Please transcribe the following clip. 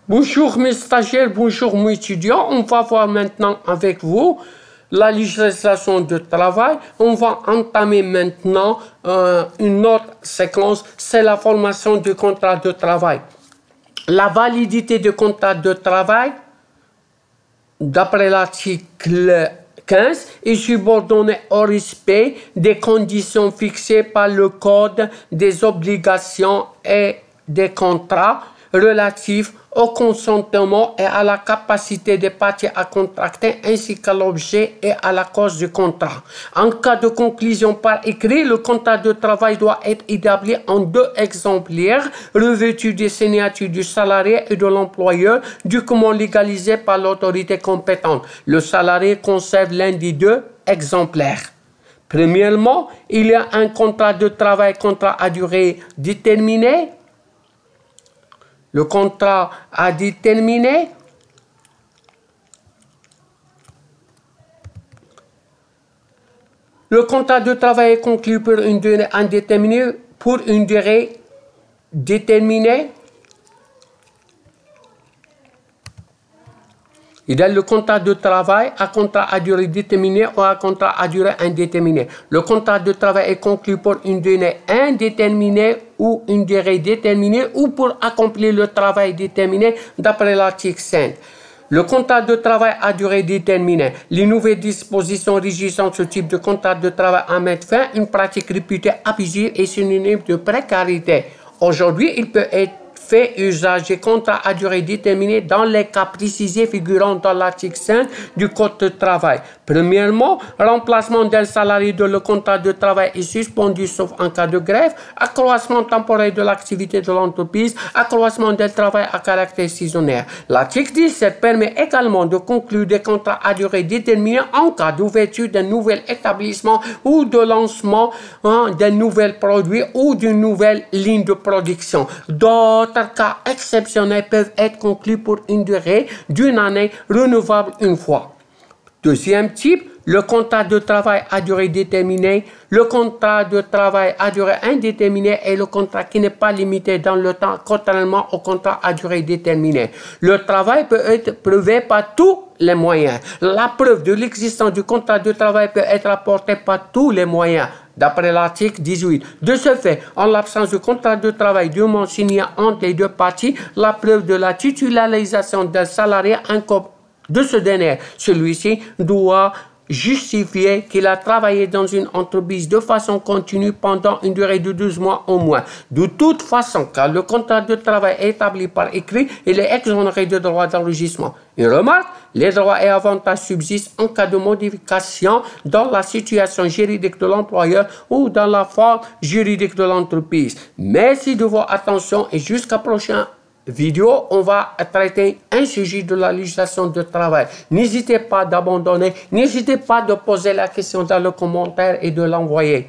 Bonjour mes stagiaires, bonjour mes étudiants. On va voir maintenant avec vous la législation de travail. On va entamer maintenant une autre séquence, c'est la formation du contrat de travail. La validité du contrat de travail, d'après l'article 15, est subordonnée au respect des conditions fixées par le Code des obligations et des contrats relatifs au consentement et à la capacité des parties à contracter ainsi qu'à l'objet et à la cause du contrat. En cas de conclusion par écrit, le contrat de travail doit être établi en 2 exemplaires revêtus des signatures du salarié et de l'employeur, dûment légalisés par l'autorité compétente. Le salarié conserve l'un des 2 exemplaires. Premièrement, il y a un contrat de travail, contrat à durée déterminée. Le contrat à déterminer. Le contrat de travail est conclu pour une durée indéterminée, pour une durée déterminée. Il y a le contrat de travail, un contrat à durée déterminée ou un contrat à durée indéterminée. Le contrat de travail est conclu pour une durée indéterminée ou une durée déterminée ou pour accomplir le travail déterminé d'après l'article 5. Le contrat de travail à durée déterminée. Les nouvelles dispositions régissant ce type de contrat de travail en mettent fin à une pratique réputée abusive et synonyme de précarité. Aujourd'hui, il peut être fait usage des contrats à durée déterminée dans les cas précisés figurant dans l'article 5 du Code de travail. Premièrement, remplacement d'un salarié dont le contrat de travail est suspendu sauf en cas de grève, accroissement temporaire de l'activité de l'entreprise, accroissement d'un travail à caractère saisonnier. L'article 17 permet également de conclure des contrats à durée déterminée en cas d'ouverture d'un nouvel établissement ou de lancement d'un nouvel produit ou d'une nouvelle ligne de production. D'autres cas exceptionnels peuvent être conclus pour une durée d'1 année renouvelable une fois. Deuxième type, le contrat de travail à durée déterminée. Le contrat de travail à durée indéterminée est le contrat qui n'est pas limité dans le temps, contrairement au contrat à durée déterminée. Le travail peut être prouvé par tous les moyens. La preuve de l'existence du contrat de travail peut être apportée par tous les moyens, d'après l'article 18. De ce fait, en l'absence de contrat de travail dûment signé entre les 2 parties, la preuve de la titularisation d'un salarié incombe de ce dernier. Celui-ci doit justifier qu'il a travaillé dans une entreprise de façon continue pendant une durée de 12 mois au moins. De toute façon, car le contrat de travail est établi par écrit, il est exonéré de droits d'enregistrement. Une remarque, les droits et avantages subsistent en cas de modification dans la situation juridique de l'employeur ou dans la forme juridique de l'entreprise. Merci de votre attention et jusqu'à prochaine vidéo, on va traiter un sujet de la législation de travail. N'hésitez pas d'abandonner, n'hésitez pas de poser la question dans le commentaire et de l'envoyer.